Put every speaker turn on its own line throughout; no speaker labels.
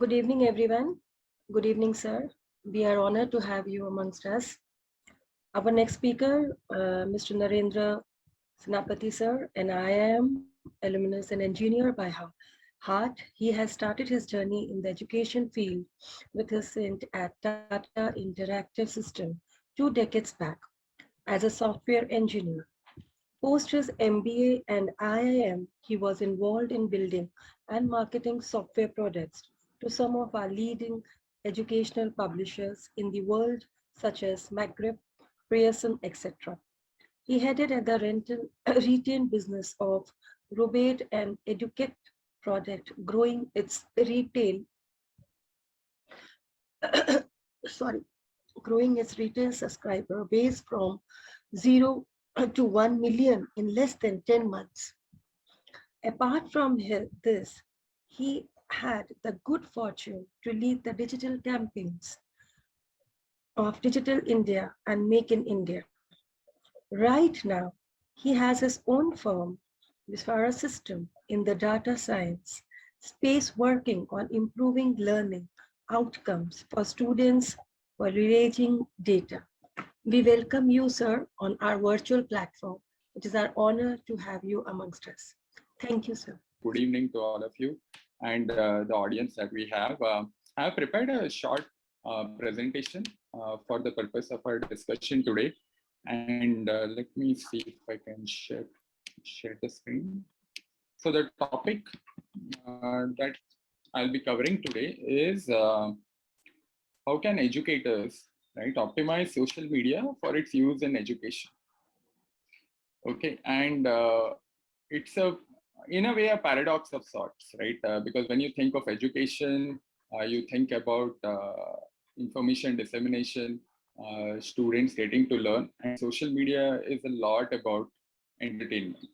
Good evening, everyone. Good evening, sir. We are honored to have you amongst us. Our next speaker, Mr. Narendra Senapati, sir, and I am alumnus and engineer by heart. He has started his journey in the education field with his stint at Tata Interactive System 2 decades back as a software engineer. Post his MBA and IIM, he was involved in building and marketing software products to some of our leading educational publishers in the world, such as McGriff, Pearson, etc. He headed at the retail business of Robate and Educate product, growing its retail, sorry, growing its retail subscriber base from 0 to 1 million in less than 10 months. Apart from this, he had the good fortune to lead the digital campaigns of Digital India and Make in India. Right now, he has his own firm, Visvara System, in the data science space working on improving learning outcomes for students for relating data. We welcome you, sir, on our virtual platform. It is our honor to have you amongst us. Thank you, sir.
Good evening to all of you and the audience that we have. I have prepared a short presentation for the purpose of our discussion today. And let me see if I can share the screen. So the topic that I'll be covering today is how can educators, right, optimize social media for its use in education. Okay, and it's in a way a paradox of sorts, right? Because when you think of education, you think about information dissemination, students getting to learn, and social media is a lot about entertainment,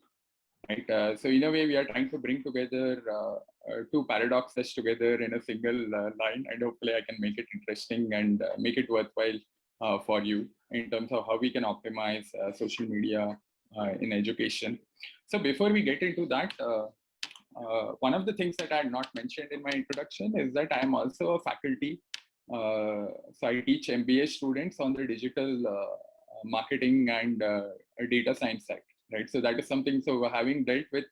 right? So in a way, we are trying to bring together two paradoxes together in a single line, and hopefully I can make it interesting and make it worthwhile for you in terms of how we can optimize social media in education. So before we get into that, one of the things that I had not mentioned in my introduction is that I am also a faculty. So I teach MBA students on the digital marketing and data science side, right? So that is something, so having dealt with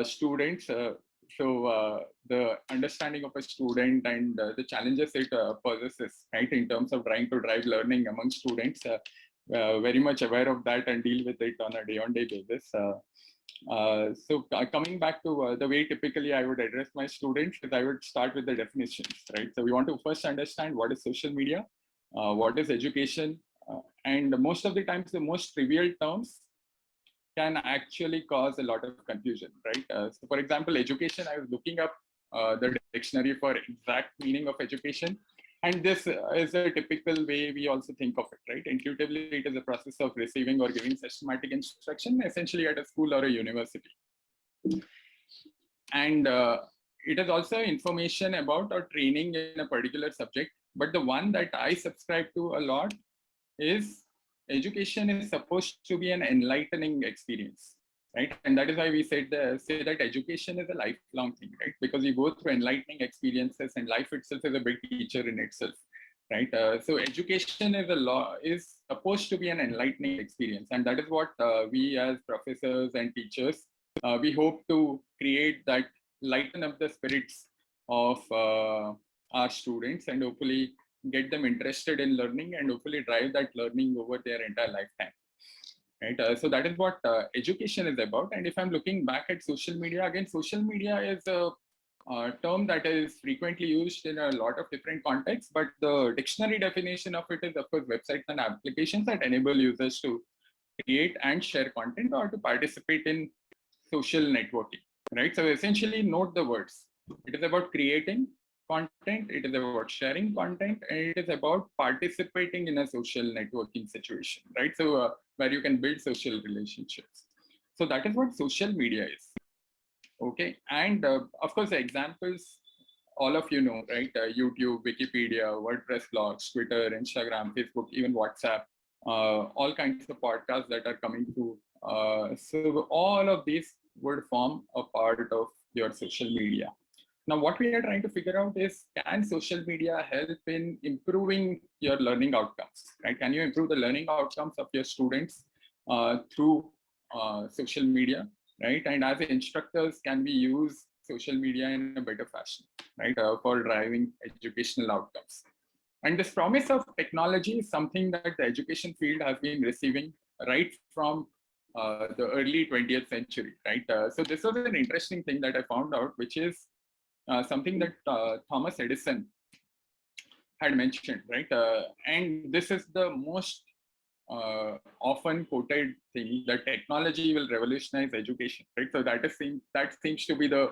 students, the understanding of a student and the challenges it possesses, right, in terms of trying to drive learning among students, very much aware of that and deal with it on a day-on-day basis. So coming back to the way typically I would address my students, is I would start with the definitions, right? So we want to first understand what is social media, what is education, and most of the times the most trivial terms can actually cause a lot of confusion, right? So for example, education, I was looking up the dictionary for exact meaning of education. And this is a typical way we also think of it, right? Intuitively, it is a process of receiving or giving systematic instruction, essentially at a school or a university. And it is also information about or training in a particular subject. But the one that I subscribe to a lot is education is supposed to be an enlightening experience, right? And that is why we say that education is a lifelong thing, right? Because you go through enlightening experiences, and life itself is a big teacher in itself, right? So education is supposed to be an enlightening experience, and that is what we as professors and teachers we hope to create, that lighten up the spirits of our students and hopefully get them interested in learning and hopefully drive that learning over their entire lifetime. Right. So that is what education is about. And if I'm looking back at social media, again, social media is a term that is frequently used in a lot of different contexts, but the dictionary definition of it is, of course, websites and applications that enable users to create and share content or to participate in social networking, right? So essentially note the words. It is about creating content, it is about sharing content, and it is about participating in a social networking situation, right? So where you can build social relationships. So that is what social media is. Okay, and of course the examples all of you know, right? YouTube, Wikipedia, WordPress blogs, Twitter, Instagram, Facebook, even WhatsApp, all kinds of podcasts that are coming through. So all of these would form a part of your social media. Now, what we are trying to figure out is, can social media help in improving your learning outcomes, right? Can you improve the learning outcomes of your students through social media, right? And as instructors, can we use social media in a better fashion, right, for driving educational outcomes? And this promise of technology is something that the education field has been receiving right from the early 20th century, right? So this was an interesting thing that I found out, which is something that Thomas Edison had mentioned, right? And this is the most often quoted thing, that technology will revolutionize education, right? So that seems to be the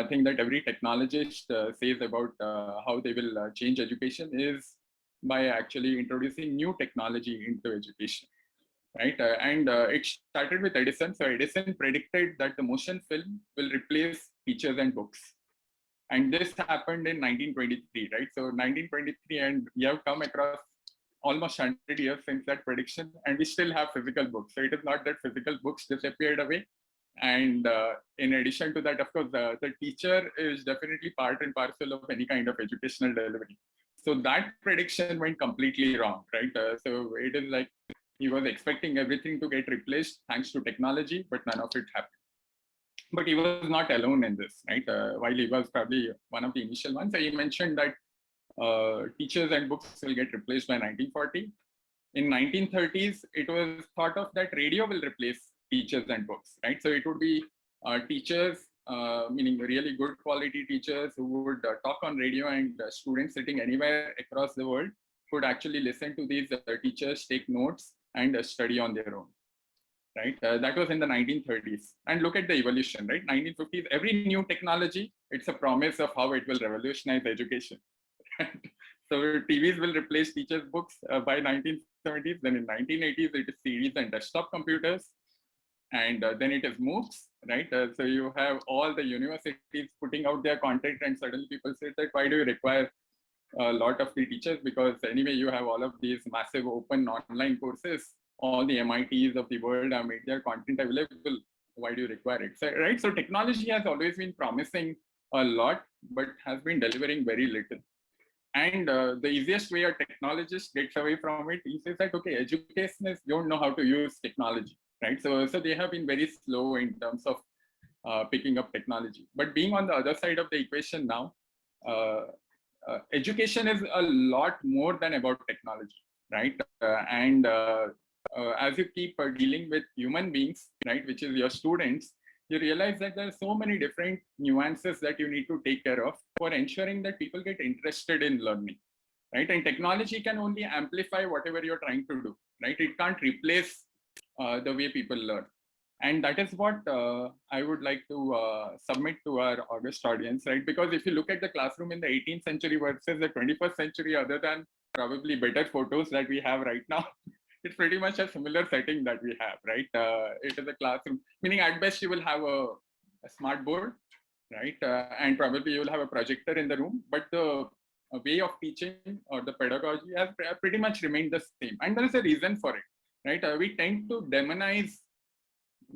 thing that every technologist says about how they will change education, is by actually introducing new technology into education, right? And it started with Edison. So Edison predicted that the motion film will replace teachers and books. And this happened in 1923, right? So 1923, and we have come across almost 100 years since that prediction, and we still have physical books. So it is not that physical books disappeared away. And in addition to that, of course, the teacher is definitely part and parcel of any kind of educational delivery. So that prediction went completely wrong, right? So it is like he was expecting everything to get replaced thanks to technology, but none of it happened. But he was not alone in this, right? While he was probably one of the initial ones, he mentioned that teachers and books will get replaced by 1940. In 1930s, it was thought of that radio will replace teachers and books, right? So it would be teachers, meaning really good quality teachers who would talk on radio, and students sitting anywhere across the world could actually listen to these teachers, take notes, and study on their own, right? That was in the 1930s. And look at the evolution, right? 1950s, every new technology, it's a promise of how it will revolutionize education. So TVs will replace teachers' books by 1970s. Then in 1980s, it is CDs and desktop computers. And then it is MOOCs, right? So you have all the universities putting out their content, and suddenly people say that, why do you require a lot of the teachers? Because anyway, you have all of these massive open online courses. All the MITs of the world have made their content available. Why do you require it? So, right? So technology has always been promising a lot, but has been delivering very little. And the easiest way a technologist gets away from it, he says that, okay, educationists don't know how to use technology, right? So they have been very slow in terms of picking up technology. But being on the other side of the equation now, uh, education is a lot more than about technology, right? And as you keep dealing with human beings, right, which is your students, you realize that there are so many different nuances that you need to take care of for ensuring that people get interested in learning, right? And technology can only amplify whatever you're trying to do, right? It can't replace the way people learn. And that is what I would like to submit to our August audience, right? Because if you look at the classroom in the 18th century versus the 21st century, other than probably better photos that we have right now, it's pretty much a similar setting that we have, right? It is a classroom, meaning at best you will have a smart board, right? And probably you will have a projector in the room, but the way of teaching or the pedagogy has pretty much remained the same. And there is a reason for it, right? We tend to demonize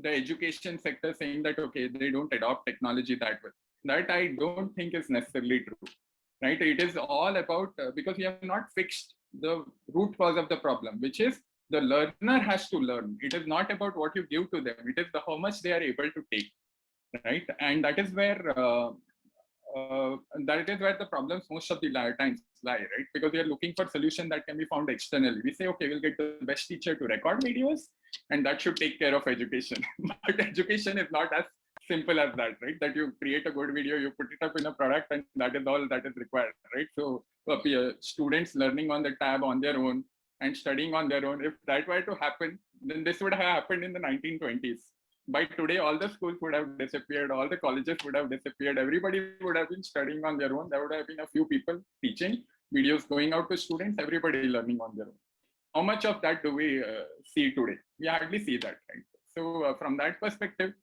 the education sector, saying that, okay, they don't adopt technology that well. That I don't think is necessarily true, right? It is all about, because we have not fixed the root cause of the problem, which is the learner has to learn. It is not about what you give to them. It is how much they are able to take, right? And that is where the problems most of the times lie, right? Because we are looking for solution that can be found externally. We say, okay, we'll get the best teacher to record videos, and that should take care of education. But education is not as simple as that, right? That you create a good video, you put it up in a product, and that is all that is required, right? So students learning on the tab on their own and studying on their own, if that were to happen, then this would have happened in the 1920s. By today, all the schools would have disappeared, all the colleges would have disappeared, everybody would have been studying on their own. There would have been a few people teaching, videos going out to students, everybody learning on their own. How much of that do we see today? We hardly see that, right? So from that perspective,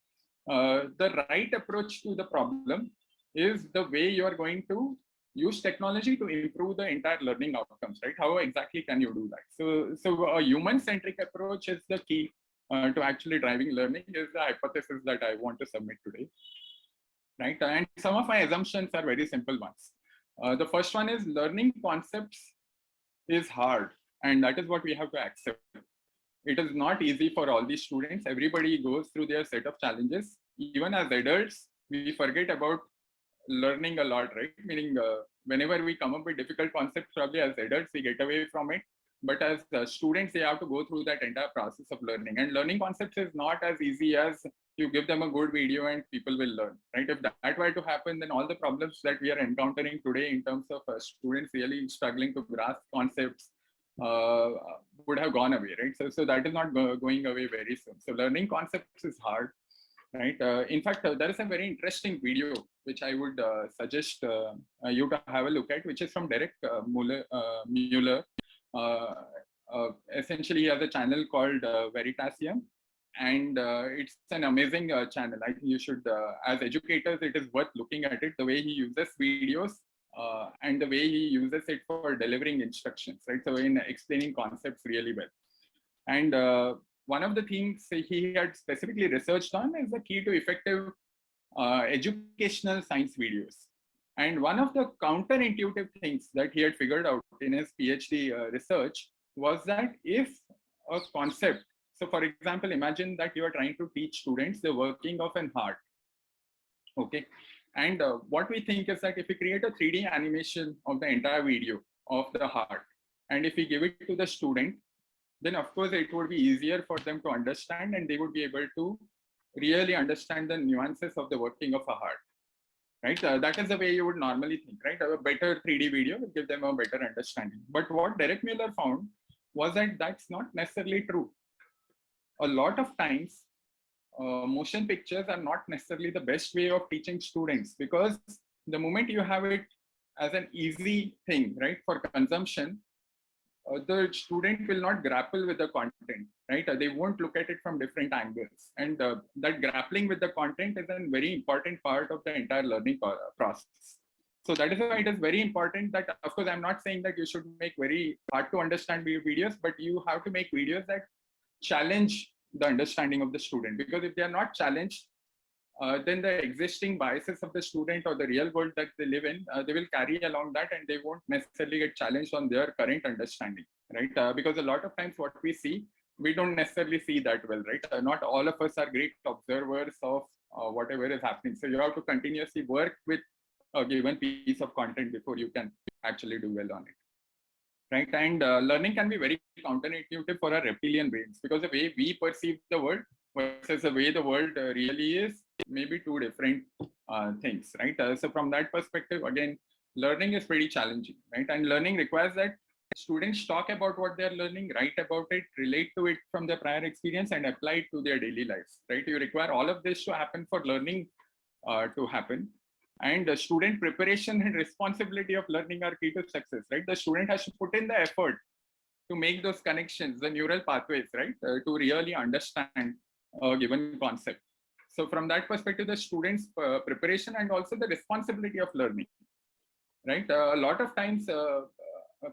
the right approach to the problem is the way you are going to use technology to improve the entire learning outcomes, right? How exactly can you do that? So a human-centric approach is the key to actually driving learning, is the hypothesis that I want to submit today. right? And some of my assumptions are very simple ones. The first one is learning concepts is hard, and that is what we have to accept. It is not easy for all these students. Everybody goes through their set of challenges. Even as adults, we forget about learning a lot, right? Meaning, whenever we come up with difficult concepts, probably as adults, we get away from it. But as students, they have to go through that entire process of learning. And learning concepts is not as easy as you give them a good video and people will learn, right? If that were to happen, then all the problems that we are encountering today in terms of students really struggling to grasp concepts uh, would have gone away, right? So that is not going away very soon. So learning concepts is hard, right? In fact, there is a very interesting video which I would suggest you to have a look at, which is from Derek Mueller. Uh, Essentially, he has a channel called Veritasium, and it's an amazing channel. I think you should, as educators, it is worth looking at it. The way he uses videos and the way he uses it for delivering instructions, right? So in explaining concepts really well. And one of the things he had specifically researched on is the key to effective educational science videos. And one of the counterintuitive things that he had figured out in his PhD research was that if a concept, so for example, imagine that you are trying to teach students the working of an heart, okay? And what we think is that if we create a 3D animation of the entire video of the heart, and if we give it to the student, then of course it would be easier for them to understand and they would be able to really understand the nuances of the working of a heart, right? That is the way you would normally think, right? A better 3D video will give them a better understanding. But what Derek Mueller found was that that's not necessarily true. A lot of times, motion pictures are not necessarily the best way of teaching students, because the moment you have it as an easy thing, right, for consumption, the student will not grapple with the content, right? They won't look at it from different angles. And that grappling with the content is a very important part of the entire learning process. So that is why it is very important that, of course, I'm not saying that you should make very hard to understand videos, but you have to make videos that challenge the understanding of the student. Because if they are not challenged, then the existing biases of the student or the real world that they live in, they will carry along that and they won't necessarily get challenged on their current understanding, right? Because a lot of times what we see, we don't necessarily see that well, right? Not all of us are great observers of whatever is happening. So you have to continuously work with a given piece of content before you can actually do well on it, right? And learning can be very counterintuitive for our reptilian brains, because the way we perceive the world versus the way the world really is, maybe two different things, right? So from that perspective, again, learning is pretty challenging, right? And learning requires that students talk about what they're learning, write about it, relate to it from their prior experience, and apply it to their daily lives, right? You require all of this to happen for learning to happen. And the student preparation and responsibility of learning are key to success, right? The student has to put in the effort to make those connections, the neural pathways, right? To really understand a given concept. So from that perspective, the students' preparation and also the responsibility of learning, right? A lot of times,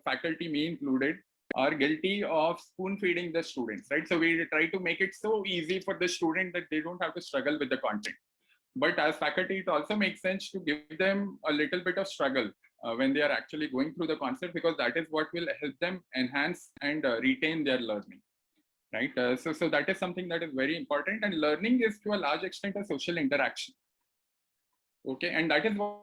faculty, me included, are guilty of spoon feeding the students, right? So we try to make it so easy for the student that they don't have to struggle with the content. But as faculty, it also makes sense to give them a little bit of struggle when they are actually going through the concept, because that is what will help them enhance and retain their learning, right? So that is something that is very important. And learning is to a large extent a social interaction. Okay, and that is what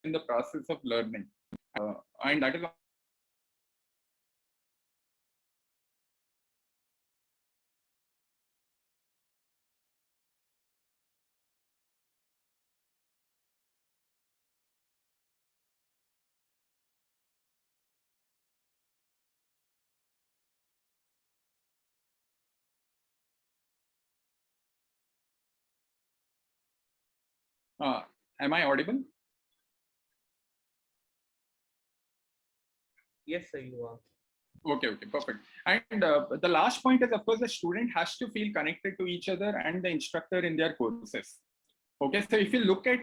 in the process of learning, and that is Am I audible?
Yes, sir, you are.
Okay, perfect. And the last point is, of course, the student has to feel connected to each other and the instructor in their courses. Okay, so if you look at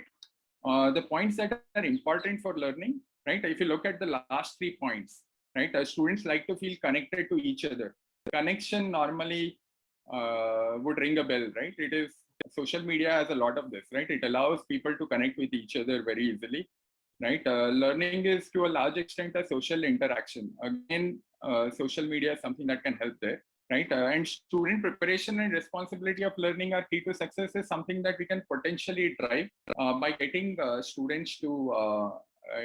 the points that are important for learning, right? If you look at the last 3 points, right? Students like to feel connected to each other. Connection normally would ring a bell, right? It is social media has a lot of this, right? It allows people to connect with each other very easily, right? Learning is to a large extent a social interaction. Again, social media is something that can help there, right? And student preparation and responsibility of learning are key to success is something that we can potentially drive by getting students to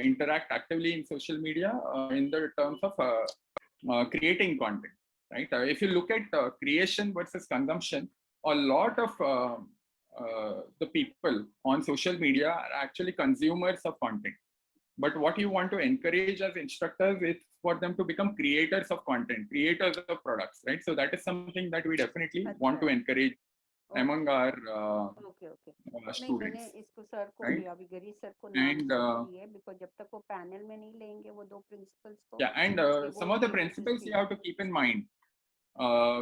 interact actively in social media in the terms of creating content, right? If you look at creation versus consumption, a lot of the people on social media are actually consumers of content. But what you want to encourage as instructors is for them to become creators of content, creators of products, right? So that is something that we definitely want to encourage among our
okay okay नहीं मैंने
students,
इसको sir को
right?
भी अभी गरी sir को नाम
And
इसलिए लिए बिकॉज जब तक वो पैनल में नहीं लेंगे वो दो प्रिंसिपल्स को
yeah, and
कि
some
वो
of the
भी
principles you
assist
have to keep in mind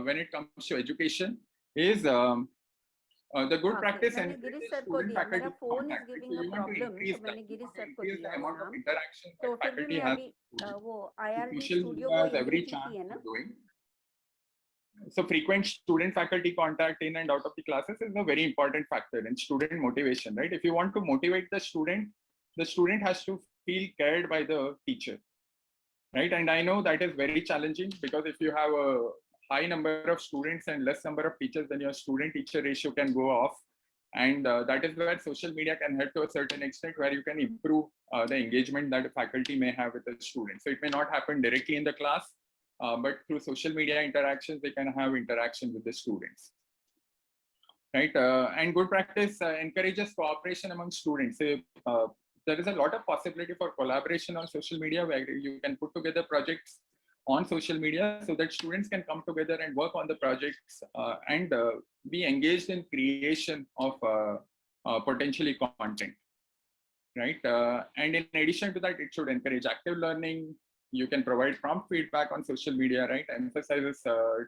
when it comes to education is the good
हाँ
practice
मैंने गिरीश
encourages
सर को
student
दिया मेरा
faculty
phone is
contact. Right? So
giving a
you want to
problem
increase
तो
that.
मैंने
You
Girish
want to
sir को
increase the
दिया वो
amount of
नाम
interaction
तो
that
फिर भी
faculty
मैं
has
अभी
with students.
वो
So
IRD
social
studio
media
वो
has every
inbuilt he
chance
है
of
ना
doing. So frequent student faculty contact in and out of the classes is a very important factor in student motivation, right? If you want to motivate the student has to feel cared by the teacher, right? And I know that is very challenging because if you have a high number of students and less number of teachers, then your student teacher ratio can go off. And that is where social media can help to a certain extent, where you can improve the engagement that the faculty may have with the students. So it may not happen directly in the class, but through social media interactions, they can have interaction with the students, right? And good practice encourages cooperation among students. There is a lot of possibility for collaboration on social media where you can put together projects on social media so that students can come together and work on the projects and be engaged in creation of potentially content, right? And in addition to that, it should encourage active learning. You can provide prompt feedback on social media, right? Emphasizes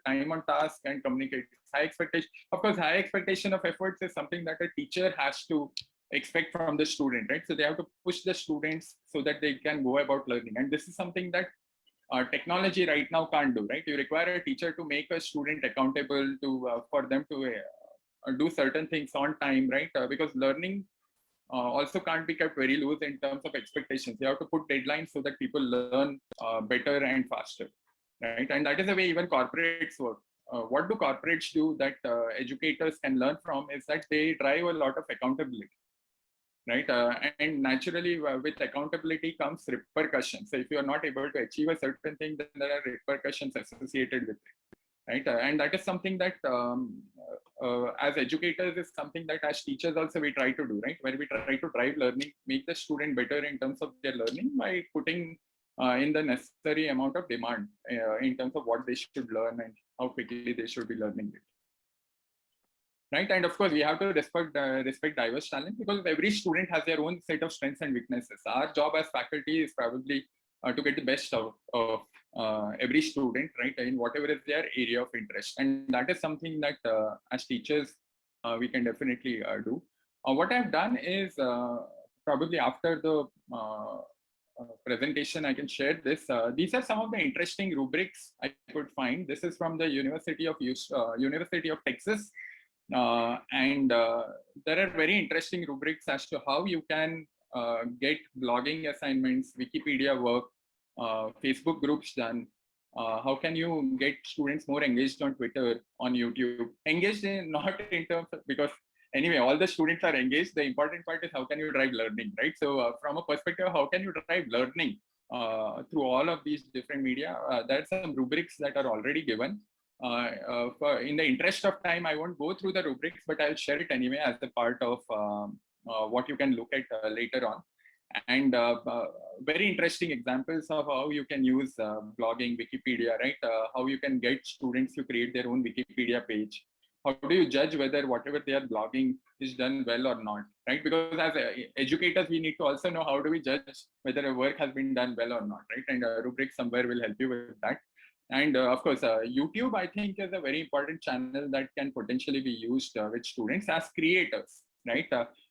time on task and communicates high expectation. Of course, high expectation of efforts is something that a teacher has to expect from the student, right? So they have to push the students so that they can go about learning. And this is something that technology right now can't do, right? You require a teacher to make a student accountable to for them to do certain things on time, right? Because learning also can't be kept very loose in terms of expectations. You have to put deadlines so that people learn better and faster, right? And that is the way even corporates work. What do corporates do that educators can learn from is that they drive a lot of accountability, right? And naturally, with accountability comes repercussions. So if you are not able to achieve a certain thing, then there are repercussions associated with it, right? And that is something that as educators is something that as teachers also we try to do, right? Where we try to drive learning, make the student better in terms of their learning by putting in the necessary amount of demand in terms of what they should learn and how quickly they should be learning it, right? And of course, we have to respect diverse talent because every student has their own set of strengths and weaknesses. Our job as faculty is probably to get the best out of every student, right, in whatever is their area of interest. And that is something that as teachers we can definitely do. What I've done is probably after the presentation, I can share this. These are some of the interesting rubrics I could find. This is from the University of Texas, and there are very interesting rubrics as to how you can get blogging assignments, Wikipedia work, Facebook groups done. How can you get students more engaged on Twitter, on YouTube? Engaged in not in terms of, because anyway, all the students are engaged. The important part is how can you drive learning, right? So from a perspective, how can you drive learning through all of these different media? There are some rubrics that are already given. In the interest of time, I won't go through the rubrics, but I'll share it anyway as a part of what you can look at later on. And very interesting examples of how you can use blogging, Wikipedia, right? How you can get students to create their own Wikipedia page. how do you judge whether whatever they are blogging is done well or not, right? Because as educators, we need to also know how do we judge whether a work has been done well or not, right? And rubric somewhere will help you with that. And of course, YouTube, I think, is a very important channel that can potentially be used with students as creators, right?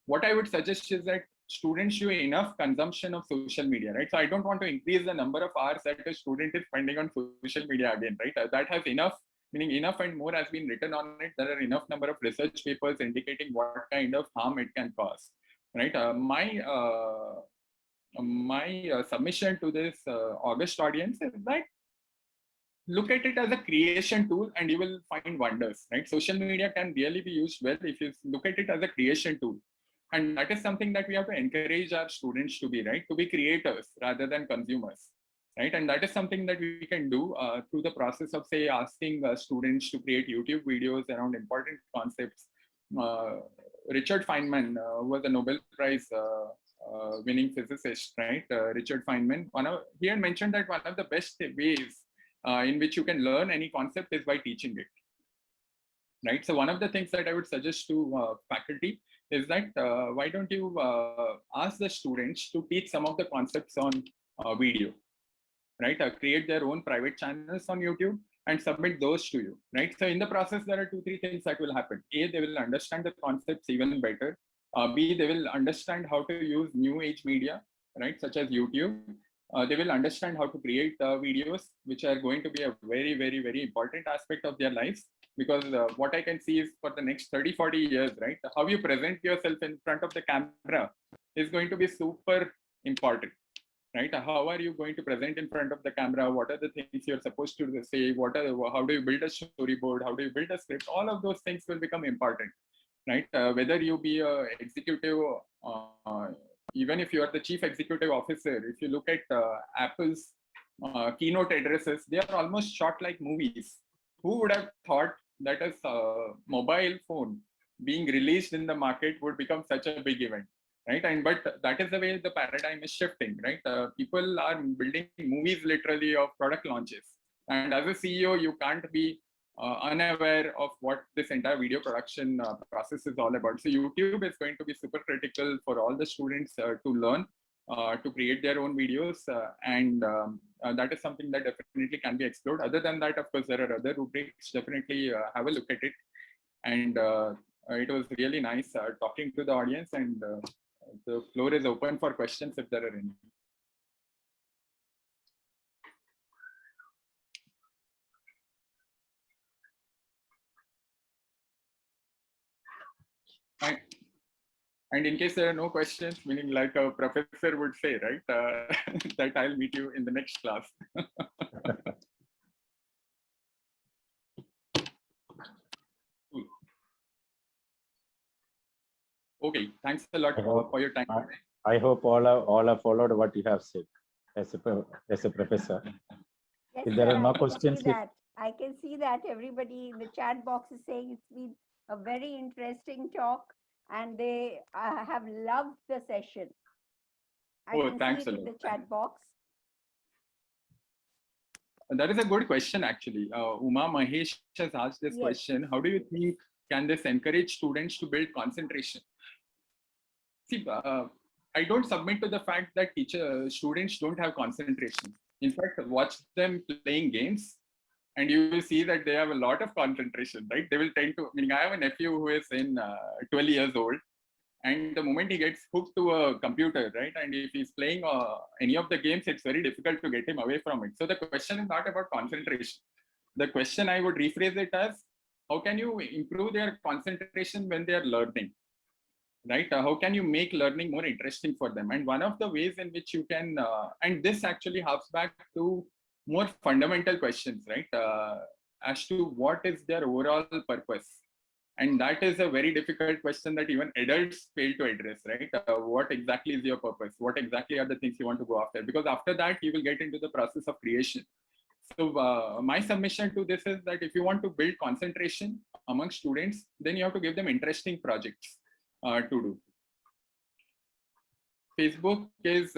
What I would suggest is that students do enough consumption of social media, right? So I don't want to increase the number of hours that a student is spending on social media again, right? That has enough, meaning enough and more has been written on it. There are enough number of research papers indicating what kind of harm it can cause, right? My submission to this August audience is that look at it as a creation tool and you will find wonders, right? Social media can really be used well if you look at it as a creation tool. And that is something that we have to encourage our students to be, right? To be creators rather than consumers, right? And that is something that we can do through the process of, say, asking students to create YouTube videos around important concepts. Richard Feynman was a Nobel Prize winning physicist, right? Richard Feynman, he had mentioned that one of the best ways in which you can learn any concept is by teaching it, right? So one of the things that I would suggest to faculty is that why don't you ask the students to teach some of the concepts on video, right? Create their own private channels on YouTube and submit those to you, right? So in the process, there are 2-3 things that will happen. A, they will understand the concepts even better. B, they will understand how to use new age media, right? Such as YouTube. They will understand how to create videos, which are going to be a very, very, very important aspect of their lives. Because what I can see is for the next 30-40 years, right? How you present yourself in front of the camera is going to be super important, right? How are you going to present in front of the camera? What are the things you're supposed to say? How do you build a storyboard? How do you build a script? All of those things will become important, right? Whether you be a executive, even if you are the chief executive officer, if you look at Apple's keynote addresses, they are almost shot like movies. Who would have thought that a mobile phone being released in the market would become such a big event, right? And but that is the way the paradigm is shifting, right? People are building movies literally of product launches, and as a CEO, you can't be unaware of what this entire video production process is all about. So YouTube is going to be super critical for all the students to learn, to create their own videos, and that is something that definitely can be explored. Other than that, of course, there are other rubrics. Definitely have a look at it. And it was really nice talking to the audience, and the floor is open for questions if there are any. And in case there are no questions, meaning like a professor would say, right, that I'll meet you in the next class. Cool. Okay, thanks a lot for your time.
I hope all have followed what you have said as a professor.
Yes,
If there
sir,
are no
I can
questions,
see that. I can see that everybody in the chat box is saying it's been a very interesting talk and they have loved the session. I can
Thanks
see
a
it in
lot.
the chat box.
That is a good question, actually. Uma Mahesh has asked this
Yes.
question. How do you think can this encourage students to build concentration? See, I don't submit to the fact that students don't have concentration. In fact, watch them playing games and you will see that they have a lot of concentration, right? They will tend to, I have a nephew who is in 12 years old, and the moment he gets hooked to a computer, right? And if he's playing any of the games, it's very difficult to get him away from it. So the question is not about concentration. The question I would rephrase it as, how can you improve their concentration when they are learning? Right? How can you make learning more interesting for them? And one of the ways in which you can, and this actually harps back to more fundamental questions, right? As to what is their overall purpose. And that is a very difficult question that even adults fail to address, right? What exactly is your purpose? What exactly are the things you want to go after? Because after that, you will get into the process of creation. So my submission to this is that if you want to build concentration among students, then you have to give them interesting projects to do. Facebook is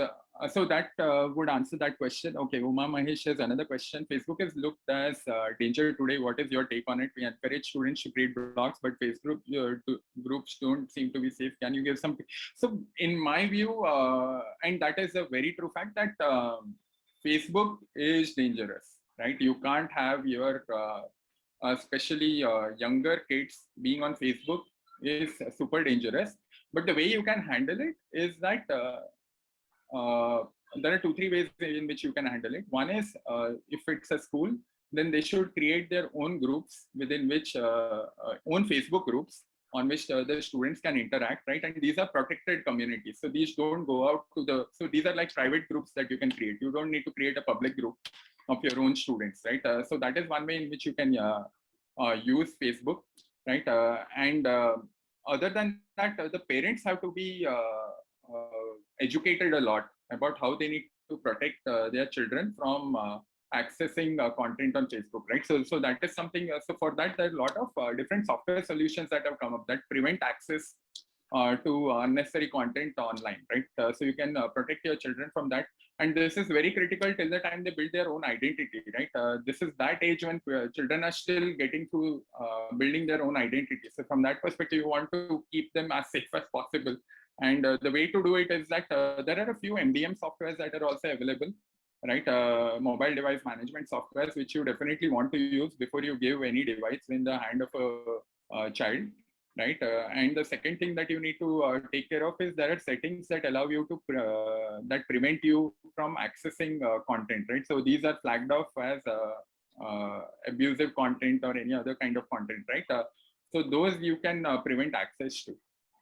So that would answer that question. Okay, Uma Mahesh has another question. Facebook is looked as danger today. What is your take on it? We encourage students to create blogs, but Facebook groups don't seem to be safe. Can you give some? So in my view, and that is a very true fact that Facebook is dangerous, right? You can't have your, especially younger kids being on Facebook is super dangerous. But the way you can handle it is that there are 2-3 ways in which you can handle it. One is if it's a school, then they should create their own groups within which own Facebook groups on which the students can interact, right? And these are protected communities. So these don't go out to the, so these are like private groups that you can create. You don't need to create a public group of your own students, right? So that is one way in which you can use Facebook, right? And other than that, the parents have to be educated a lot about how they need to protect their children from accessing content on Facebook, right? So that is something. So for that, there are a lot of different software solutions that have come up that prevent access to unnecessary content online, right? So you can protect your children from that. And this is very critical till the time they build their own identity, right? This is that age when children are still getting through building their own identity. So from that perspective, you want to keep them as safe as possible. And the way to do it is that there are a few MDM softwares that are also available, right? Mobile device management softwares, which you definitely want to use before you give any device in the hand of a child, right? And the second thing that you need to take care of is there are settings that allow you to that prevent you from accessing content, right? So these are flagged off as abusive content or any other kind of content, right? So those you can prevent access to.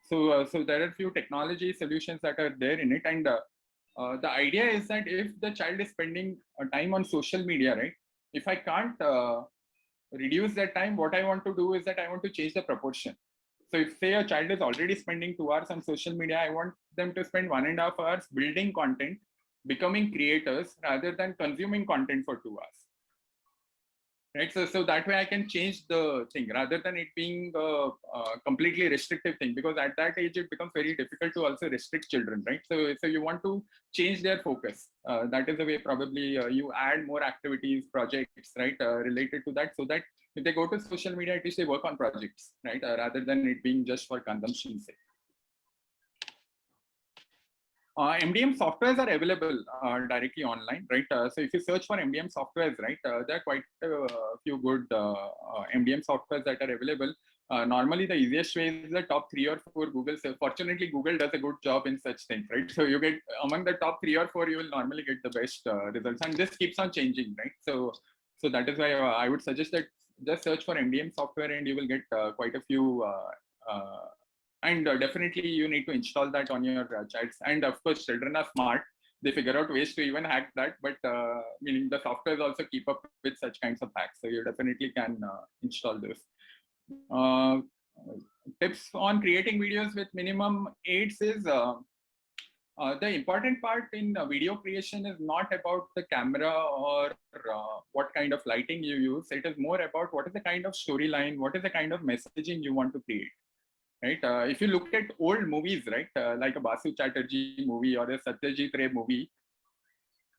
So there are a few technology solutions that are there in it, and the idea is that if the child is spending time on social media, right? If I can't reduce that time, what I want to do is that I want to change the proportion. So if say a child is already spending 2 hours on social media, I want them to spend 1.5 hours building content, becoming creators rather than consuming content for 2 hours. Right, so that way I can change the thing rather than it being a completely restrictive thing, because at that age it becomes very difficult to also restrict children, right? So you want to change their focus. That is the way probably you add more activities, projects, right, related to that, so that if they go to social media, at least they work on projects, right, rather than it being just for consumption's sake. MDM softwares are available directly online, right? So if you search for MDM softwares, right, there are quite a few good MDM softwares that are available. Normally, the easiest way is the top 3 or 4 Google. So fortunately, Google does a good job in such things, right? So you get among the top 3 or 4, you will normally get the best results, and this keeps on changing, right? So that is why I would suggest that just search for MDM software, and you will get quite a few. And definitely you need to install that on your child's. And of course, children are smart. They figure out ways to even hack that, but meaning the softwares also keep up with such kinds of hacks. So you definitely can install this. Tips on creating videos with minimum aids is the important part in video creation is not about the camera or what kind of lighting you use. It is more about what is the kind of storyline, what is the kind of messaging you want to create. Right? If you look at old movies, right, like a Basu Chatterjee movie or a Satyajit Ray movie,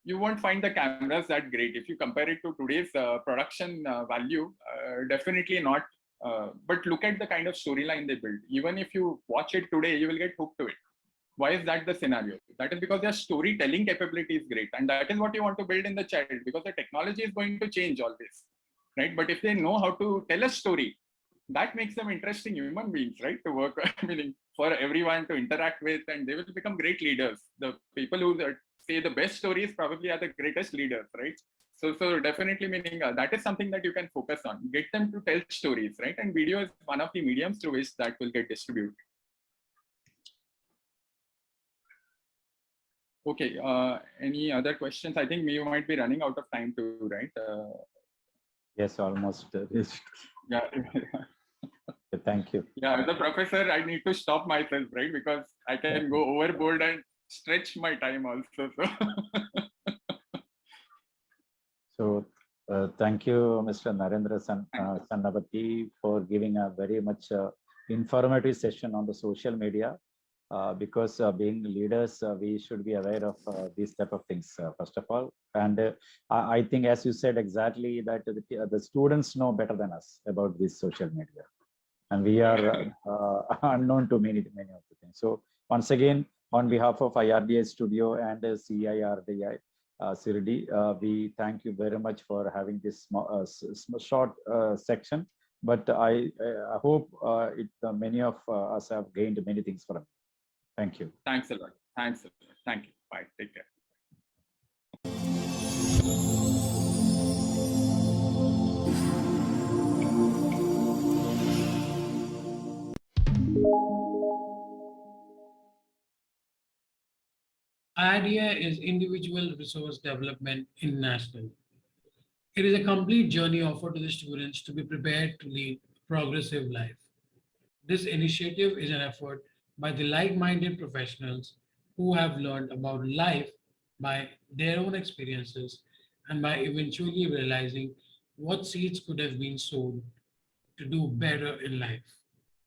you won't find the cameras that great. If you compare it to today's production value, definitely not. But look at the kind of storyline they build. Even if you watch it today, you will get hooked to it. Why is that the scenario? That is because their storytelling capability is great. And that is what you want to build in the child, because the technology is going to change always. Right? But if they know how to tell a story, that makes them interesting human beings, right? To work, meaning for everyone to interact with, and they will become great leaders. The people who say the best stories probably are the greatest leaders, right? So definitely meaning that is something that you can focus on. Get them to tell stories, right? And video is one of the mediums through which that will get distributed. Okay, any other questions? I think we might be running out of time too, right?
Yes, almost reached.
Yeah.
Thank you.
Yeah, as a professor, I need to stop myself, right? Because I can go overboard and stretch my time also.
So thank you, Mr. Narendra Sannavati, for giving a very much informative session on the social media. because being leaders, we should be aware of these type of things, first of all. And I think, as you said exactly, that the students know better than us about this social media, and we are unknown to many of the things. So once again, on behalf of IRDI Studio and CIRDI Sirdi, we thank you very much for having this short section. But I hope many of us have gained many things from it. Thank you.
Thanks a lot. Thanks a lot. Thank you. Bye. Take care.
IDEA is Individual Resource Development International. It is a complete journey offered to the students to be prepared to lead a progressive life. This initiative is an effort by the like-minded professionals who have learned about life by their own experiences and by eventually realizing what seeds could have been sown to do better in life.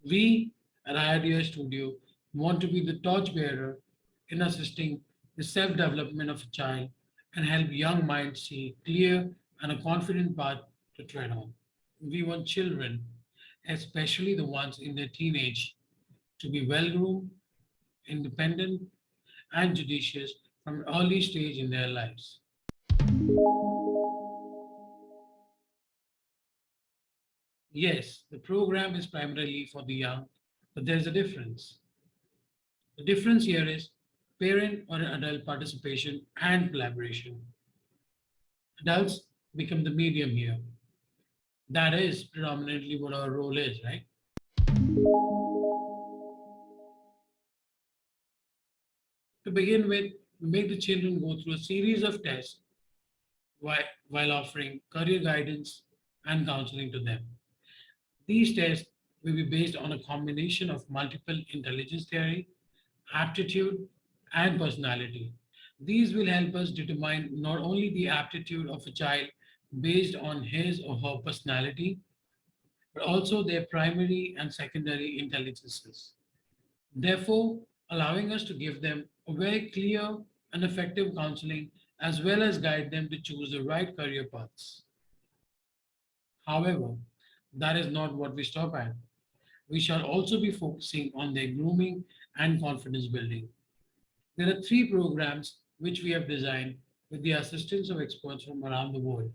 We at IDEA Studio want to be the torchbearer in assisting the self-development of a child and help young minds see clear and a confident path to tread on. We want children, especially the ones in their teenage, to be well-groomed, independent, and judicious from an early stage in their lives. Yes, the program is primarily for the young, but there's a difference. The difference here is parent or adult participation and collaboration. Adults become the medium here. That is predominantly what our role is, right? To begin with, we make the children go through a series of tests while offering career guidance and counseling to them. These tests will be based on a combination of multiple intelligence theory, aptitude, and personality. These will help us determine not only the aptitude of a child based on his or her personality, but also their primary and secondary intelligences. Therefore, allowing us to give them a very clear and effective counseling as well as guide them to choose the right career paths. However, that is not what we stop at. We shall also be focusing on their grooming and confidence building. There are three programs which we have designed with the assistance of experts from around the world.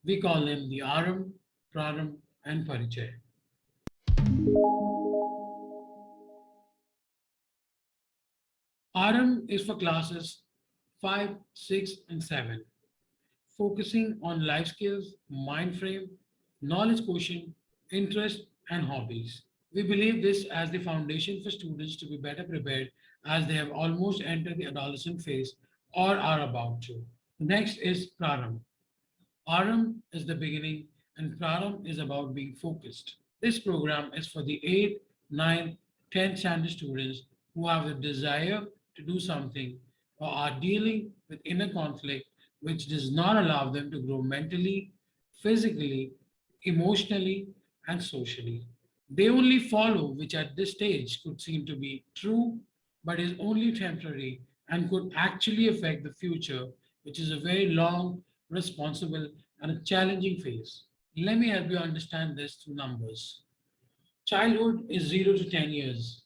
We call them the Aram, Praram, and Parichay. Aram is for classes 5, 6, and 7, focusing on life skills, mind frame, knowledge quotient, interest, and hobbies. We believe this as the foundation for students to be better prepared as they have almost entered the adolescent phase or are about to. Next is Praram. Aram is the beginning and Praram is about being focused. This program is for the 8, 9, 10 standard students who have the desire to do something or are dealing with inner conflict which does not allow them to grow mentally, physically, emotionally, and socially. They only follow, which at this stage could seem to be true, but is only temporary and could actually affect the future, which is a very long, responsible, and a challenging phase. Let me help you understand this through numbers. Childhood is 0 to 10 years.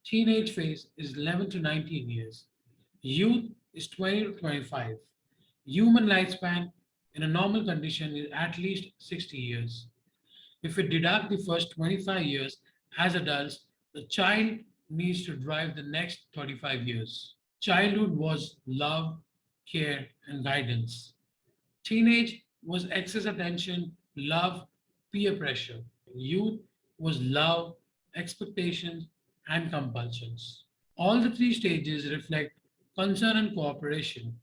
Teenage phase is 11 to 19 years. Youth is 20 to 25. Human lifespan in a normal condition is at least 60 years. If we deduct the first 25 years as adults, the child needs to drive the next 35 years. Childhood was love, care, and guidance. Teenage was excess attention, love, peer pressure. Youth was love, expectations, and compulsions. All the three stages reflect concern and cooperation,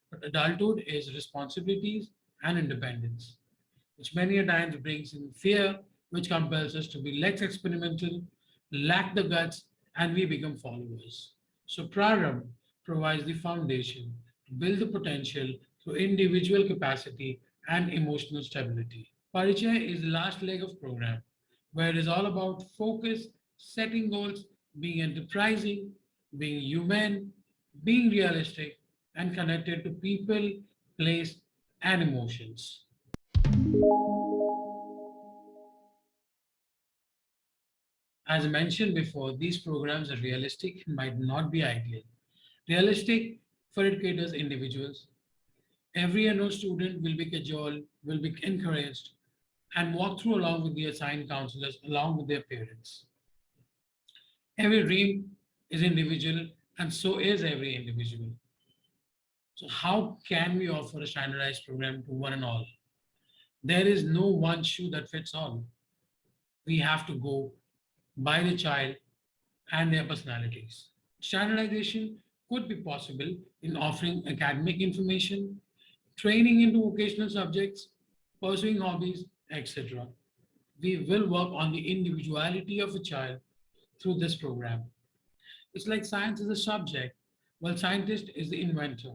but adulthood is responsibilities and independence, which many a times brings in fear, which compels us to be less experimental, lack the guts, and we become followers. So Praram provides the foundation to build the potential through individual capacity and emotional stability. Parichaya is the last leg of program, where it is all about focus, setting goals, being enterprising, being human, being realistic, and connected to people, place, and emotions. As mentioned before, these programs are realistic and might not be ideal. Realistic for it caters individuals. Every enrolled student will be cajoled, will be encouraged, and walk through along with the assigned counselors, along with their parents. Every dream is individual, and so is every individual. So, how can we offer a standardized program to one and all? There is no one shoe that fits all. We have to go by the child and their personalities. Standardization could be possible in offering academic information, training into vocational subjects, pursuing hobbies, etc. We will work on the individuality of a child through this program. It's like science is a subject, while scientist is the inventor.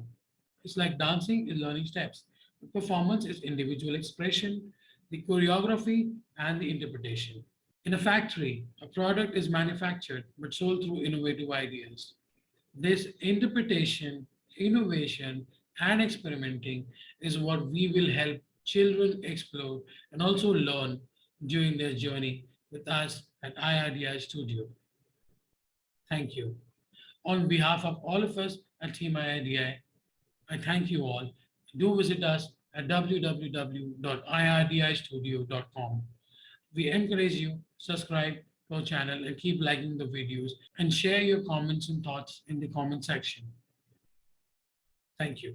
It's like dancing is learning steps. The performance is individual expression, the choreography, and the interpretation. In a factory, a product is manufactured but sold through innovative ideas. This interpretation, innovation, and experimenting is what we will help children explore and also learn during their journey with us at IRDI Studio. Thank you. On behalf of all of us at Team IRDI, I thank you all. Do visit us at www.irdistudio.com. We encourage you subscribe to our channel and keep liking the videos and share your comments and thoughts in the comment section. Thank you.